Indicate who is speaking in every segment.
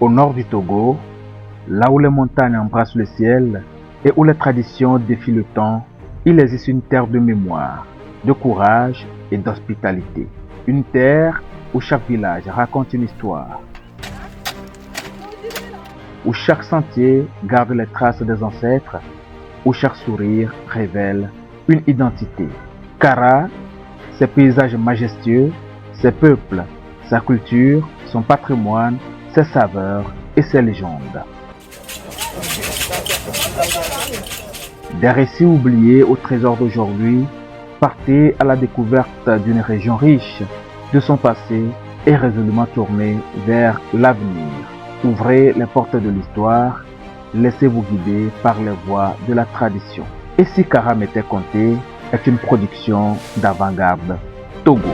Speaker 1: Au nord du Togo, là où les montagnes embrassent le ciel et où les traditions défient le temps, il existe une terre de mémoire, de courage et d'hospitalité. Une terre où chaque village raconte une histoire, où chaque sentier garde les traces des ancêtres, où chaque sourire révèle une identité. Kara, ses paysages majestueux, ses peuples, sa culture, son patrimoine, ses saveurs et ses légendes. Des récits oubliés au trésor d'aujourd'hui, partez à la découverte d'une région riche de son passé et résolument tournée vers l'avenir. Ouvrez les portes de l'histoire, laissez-vous guider par les voies de la tradition. Et si Kara m'était compté est une production d'Avant-Garde Togo.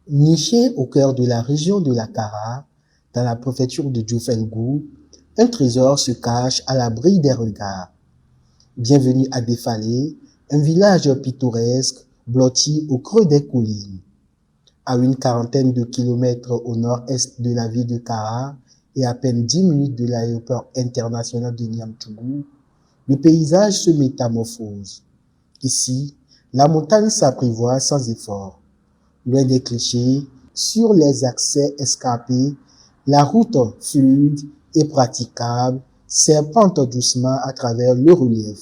Speaker 2: Niché au cœur de la région de la Kara, dans la préfecture de Diofelgou, un trésor se cache à l'abri des regards. Bienvenue à Défalé, un village pittoresque blotti au creux des collines. À une quarantaine de kilomètres au nord-est de la ville de Kara et à peine 10 minutes de l'aéroport international de Niamtougou, le paysage se métamorphose. Ici, la montagne s'apprivoise sans effort. Loin des clichés, sur les accès escarpés, la route fluide et praticable serpente doucement à travers le relief.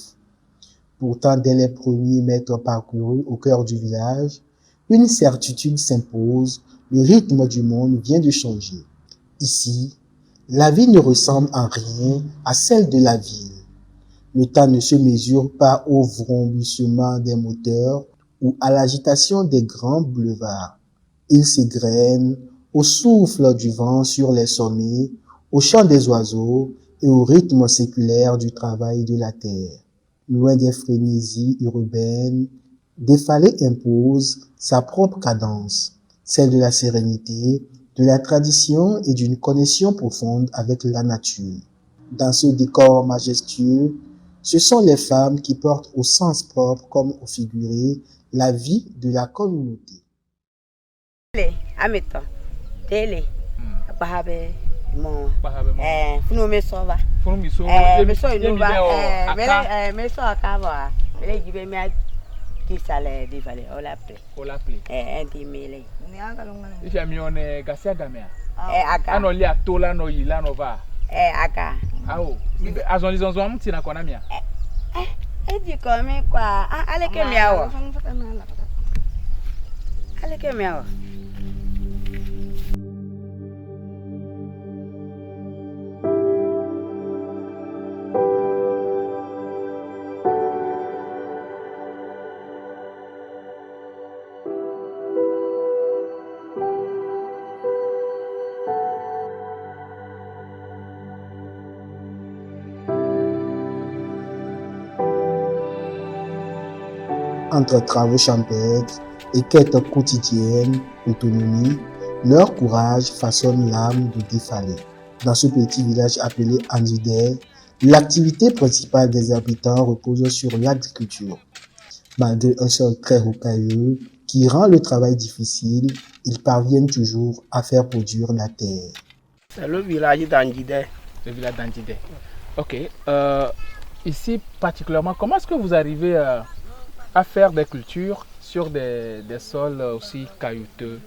Speaker 2: Pourtant, dès les premiers mètres parcourus au cœur du village, une certitude s'impose, le rythme du monde vient de changer. Ici, la vie ne ressemble en rien à celle de la ville. Le temps ne se mesure pas au vrombissement des moteurs ou à l'agitation des grands boulevards. Il s'égrène au souffle du vent sur les sommets, au chant des oiseaux et au rythme séculaire du travail de la terre. Loin des frénésies urbaines, Défalé impose sa propre cadence, celle de la sérénité, de la tradition et d'une connexion profonde avec la nature. Dans ce décor majestueux, ce sont les femmes qui portent au sens propre comme au figuré la vie de la communauté. Entre travaux champêtres et quêtes quotidiennes, autonomie, leur courage façonne l'âme de Défalé. Dans ce petit village appelé Andidé, l'activité principale des habitants repose sur l'agriculture. Malgré un sol très rocailleux qui rend le travail difficile, ils parviennent toujours à faire produire la terre.
Speaker 3: C'est le village d'Andidé.
Speaker 4: Le village d'Andidé. Ok. Ici, particulièrement, comment est-ce que vous arrivez à faire des cultures sur des sols aussi caillouteux?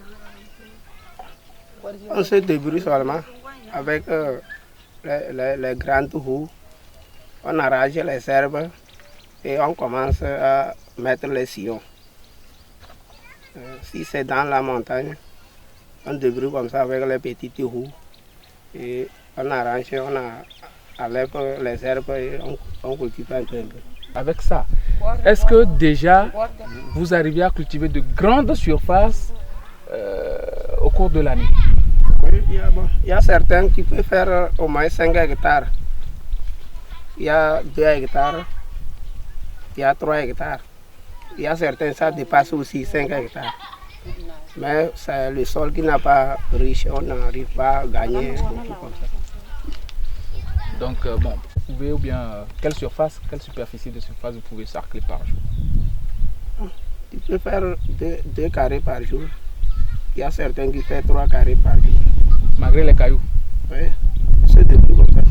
Speaker 3: On se débrouille seulement avec les grandes roues. On arrache les herbes et on commence à mettre les sillons. Si c'est dans la montagne, on débrouille comme ça avec les petites roues. Et on arrange, on enlève les herbes et on cultive un peu.
Speaker 4: Avec ça, est-ce que déjà vous arrivez à cultiver de grandes surfaces au cours de l'année?
Speaker 3: Oui, il y a certains qui peuvent faire au moins 5 hectares. Il y a 2 hectares, il y a 3 hectares. Il y a certains, ça dépasse aussi 5 hectares. Mais c'est le sol qui n'a pas riche, on n'arrive pas à gagner beaucoup comme ça.
Speaker 4: Donc, bon, vous pouvez ou bien quelle superficie de surface vous pouvez sarcler par jour?
Speaker 3: Tu peux faire 2 carrés par jour. Il y a certains qui font 3 carrés par jour.
Speaker 4: Malgré les cailloux.
Speaker 3: Oui, c'est depuis comme ça.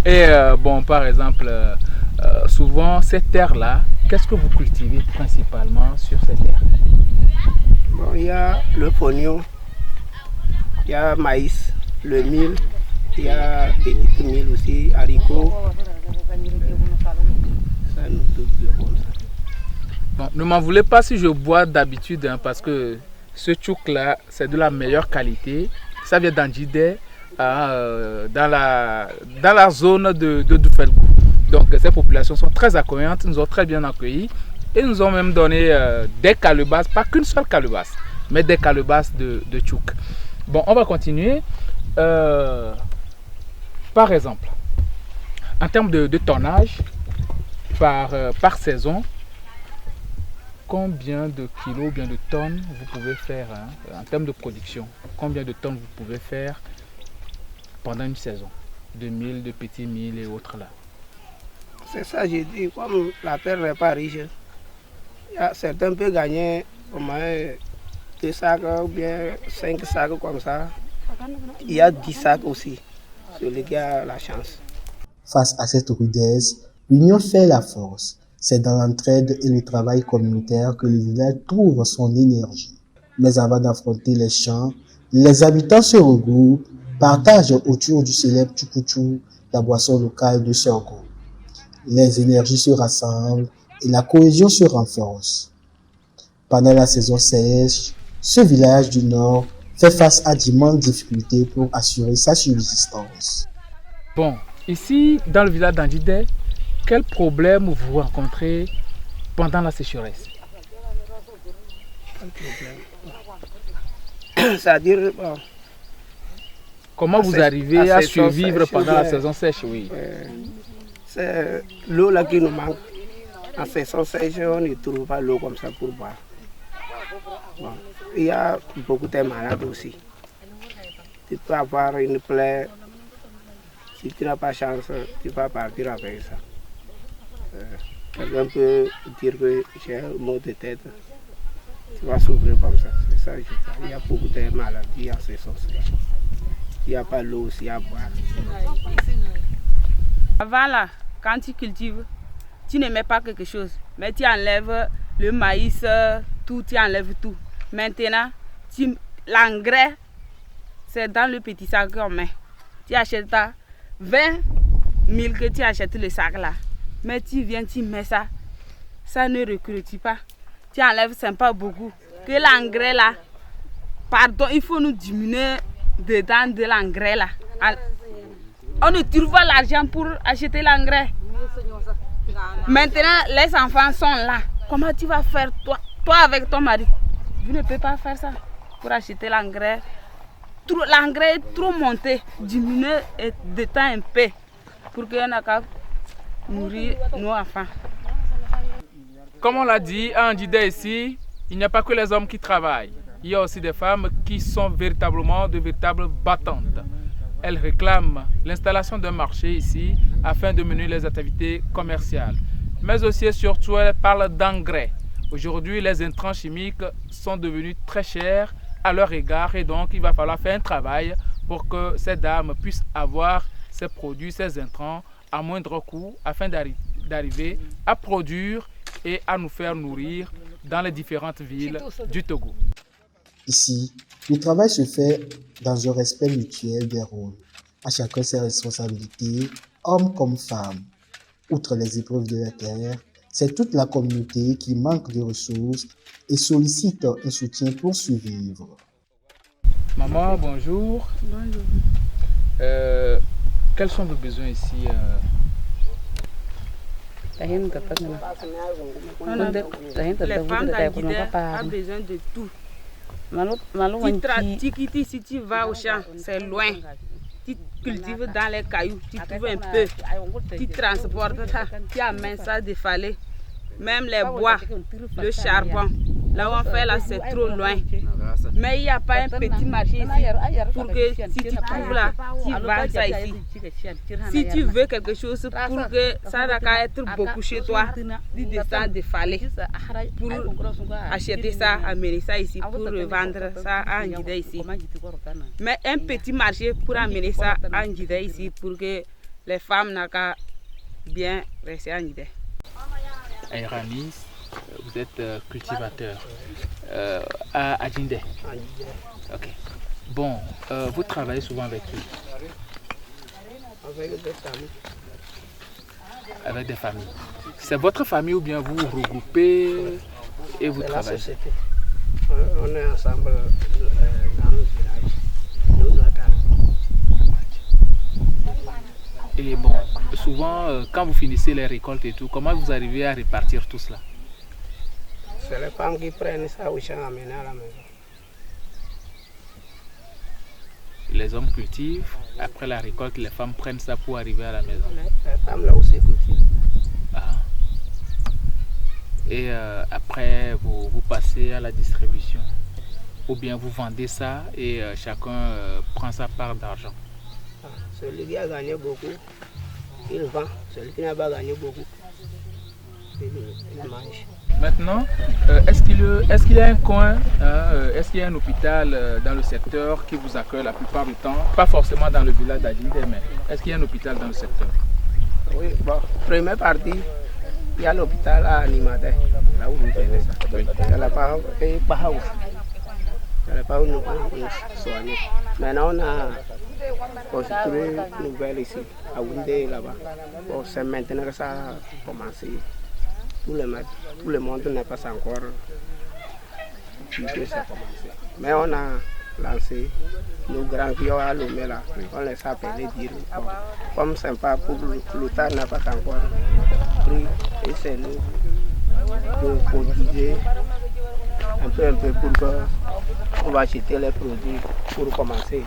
Speaker 4: Et bon, par exemple, souvent cette terre-là, qu'est-ce que vous cultivez principalement sur cette terre?
Speaker 3: Bon, il y a le pognon, il y a maïs, le mil, il y a petit mil aussi, haricots. Ça nous double comme ça.
Speaker 4: Bon, ne m'en voulez pas si je bois d'habitude, hein, parce que ce tchouk-là, c'est de la meilleure qualité. Ça vient d'Andjidé, dans la zone de Doufelgou. Donc ces populations sont très accueillantes, ils nous ont très bien accueillis. Et nous ont même donné des calebasses, pas qu'une seule calebasse, mais des calebasses de tchouk. Bon, on va continuer. Par exemple, en termes de tonnage, par saison, combien de kilos, bien de tonnes vous pouvez faire, hein, en termes de production? Combien de tonnes vous pouvez faire pendant une saison? De mil, de petits mil et autres là.
Speaker 3: C'est ça, j'ai dit, comme la terre n'est pas riche, certains peuvent gagner au moins 2 sacs ou bien 5 sacs comme ça. Il y a 10 sacs aussi, celui qui a la chance.
Speaker 2: Face à cette rudesse, l'union fait la force. C'est dans l'entraide et le travail communautaire que le village trouve son énergie. Mais avant d'affronter les champs, les habitants se regroupent, partagent autour du célèbre tchoukoutchou, la boisson locale de sorgho. Les énergies se rassemblent et la cohésion se renforce. Pendant la saison sèche, ce village du Nord fait face à d'immenses difficultés pour assurer sa subsistance.
Speaker 4: Bon, ici, dans le village d'Andjidé, quel problème vous rencontrez pendant la sécheresse?
Speaker 3: Quel problème? C'est-à-dire, bon,
Speaker 4: comment vous arrivez à survivre pendant la saison sèche? Oui.
Speaker 3: C'est l'eau là qui nous manque. En saison sèche, on ne trouve pas l'eau comme ça pour boire. Bon, il y a beaucoup de malades aussi. Tu peux avoir une plaie. Si tu n'as pas chance, tu vas partir avec ça. Quelqu'un peut dire que j'ai un mot de tête. Tu vas souffrir comme ça. C'est ça que je dis. Il y a beaucoup de maladies en saison sèche. Il n'y a pas l'eau aussi à boire.
Speaker 5: Avant là, quand tu cultives, tu ne mets pas quelque chose, mais tu enlèves le maïs, tout, tu enlèves tout. Maintenant, l'engrais, c'est dans le petit sac qu'on met. Tu achètes 20 000 que tu achètes le sac là, mais tu viens, tu mets ça, ça ne recrute pas. Tu enlèves, c'est pas beaucoup. Que l'engrais là, pardon, il faut nous diminuer dedans de l'engrais là. On ne trouve pas l'argent pour acheter l'engrais. Maintenant, les enfants sont là. Comment tu vas faire toi avec ton mari? Vous ne pouvez pas faire ça pour acheter l'engrais. L'engrais est trop monté. Diminuer de temps un peu pour qu'on ait qu'à nourrir nos enfants.
Speaker 4: Comme on l'a dit, à Andjidé ici, il n'y a pas que les hommes qui travaillent. Il y a aussi des femmes qui sont véritablement de véritables battantes. Elles réclament l'installation d'un marché ici afin de mener les activités commerciales. Mais aussi et surtout, elles parlent d'engrais. Aujourd'hui, les intrants chimiques sont devenus très chers à leur égard et donc il va falloir faire un travail pour que ces dames puissent avoir ces produits, ces intrants à moindre coût afin d'arriver à produire et à nous faire nourrir dans les différentes villes du Togo.
Speaker 2: Ici, le travail se fait dans un respect mutuel des rôles. À chacun ses responsabilités, hommes comme femmes. Outre les épreuves de la terre, c'est toute la communauté qui manque de ressources et sollicite un soutien pour survivre.
Speaker 4: Maman, bonjour.
Speaker 5: Bonjour.
Speaker 4: Quels sont vos besoins ici?
Speaker 5: Les femmes d'Andjidé ont besoin de tout. Tu quittes ici, tu vas au champ, c'est loin. Tu cultives dans les cailloux, tu trouves un peu, tu transportes ça, tu amènes ça défalé. Même les bois, le charbon, là où on fait là, c'est trop loin. Mais il n'y a pas un petit marché ici pour que si tu trouves là, tu vends ça ici. Si tu veux quelque chose pour que ça doit être beaucoup chez toi, tu descends de Fallait pour acheter ça, amener ça ici, pour revendre ça à Ndjidé ici. Mais un petit marché pour amener ça à Ndjidé ici pour que les femmes n'ont qu'à bien rester à Ndjidé.
Speaker 4: Ramis, vous êtes cultivateur à Ndjidé. Ok. Bon, vous travaillez souvent avec qui?
Speaker 3: Avec des familles.
Speaker 4: Avec des familles. C'est votre famille ou bien vous vous regroupez et vous travaillez?
Speaker 3: Société. On est ensemble dans le village. Nous, la carte.
Speaker 4: Et bon, souvent, quand vous finissez les récoltes et tout, comment vous arrivez à répartir tout cela?
Speaker 3: C'est les femmes qui prennent ça ou sont amenées à la maison.
Speaker 4: Les hommes cultivent, après la récolte, les femmes prennent ça pour arriver à la maison.
Speaker 3: Les femmes là aussi cultivent.
Speaker 4: Ah. Et après, vous passez à la distribution. Ou bien vous vendez ça et chacun prend sa part d'argent.
Speaker 3: Celui qui a gagné beaucoup, il vend. Celui qui n'a pas gagné beaucoup, il mange.
Speaker 4: Maintenant, est-ce qu'il y a un coin, est-ce qu'il y a un hôpital dans le secteur qui vous accueille la plupart du temps? Pas forcément dans le village d'Adjindé, mais est-ce qu'il y a un hôpital dans le secteur?
Speaker 3: Oui, bon, première partie, il y a l'hôpital à Animaté, là où vous venez ça.
Speaker 4: Oui.
Speaker 3: Il y a la part et Bahaou. Il y a la part où nous soignons. Maintenant, on a construit une nouvelle ici, à Wundé là-bas. Bon, c'est maintenant que ça a commencé. Tout le monde n'est pas encore dit que ça a commencé. Mais on a lancé nos grands vieux à Lomé là. On les a appelés dire. Bon, comme c'est pas pour l'État n'a pas encore pris, et c'est nous de cotiser un peu pour qu'on va acheter les produits pour commencer.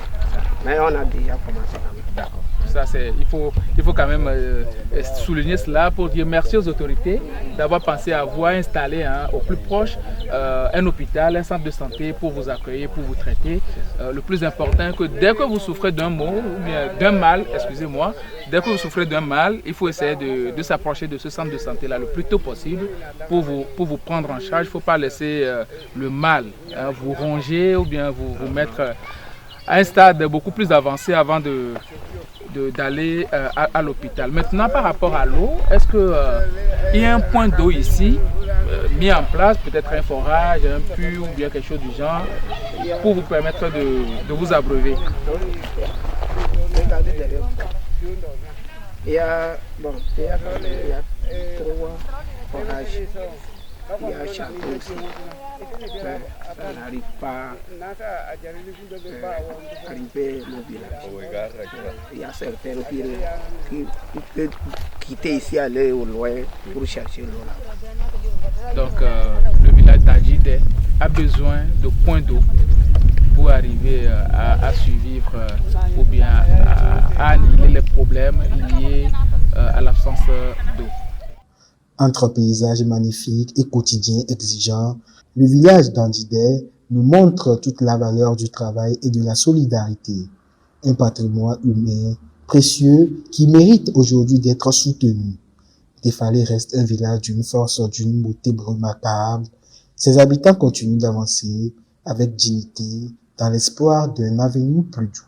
Speaker 3: Mais on a déjà commencé quand même.
Speaker 4: D'accord. Ça, il faut quand même souligner cela pour dire merci aux autorités d'avoir pensé à vous installer au plus proche un hôpital, un centre de santé pour vous accueillir, pour vous traiter. Le plus important, que dès que vous souffrez d'un mot ou bien d'un mal, excusez-moi, dès que vous souffrez d'un mal, il faut essayer de s'approcher de ce centre de santé-là le plus tôt possible pour vous prendre en charge. Il ne faut pas laisser le mal vous ronger ou bien vous mettre à un stade beaucoup plus avancé avant d'aller à l'hôpital. Maintenant, par rapport à l'eau, est-ce qu'il y a un point d'eau ici mis en place, peut-être un forage, un puits ou bien quelque chose du genre, pour vous permettre de vous abreuver?
Speaker 3: Regardez derrière. Il y a 3 forages. Il y a un château aussi. Ça n'arrive pas à arriver au village. Il y a certains qui peuvent quitter ici, aller au loin pour chercher l'eau là.
Speaker 4: Donc le village d'Adjindé a besoin de points d'eau pour arriver à survivre ou bien à annihiler les problèmes liés à l'absence d'eau.
Speaker 2: Entre paysages magnifiques et quotidiens exigeants, le village d'Ndjidé nous montre toute la valeur du travail et de la solidarité. Un patrimoine humain précieux qui mérite aujourd'hui d'être soutenu. Défalé reste un village d'une force, d'une beauté remarquable. Ses habitants continuent d'avancer avec dignité dans l'espoir d'un avenir plus doux.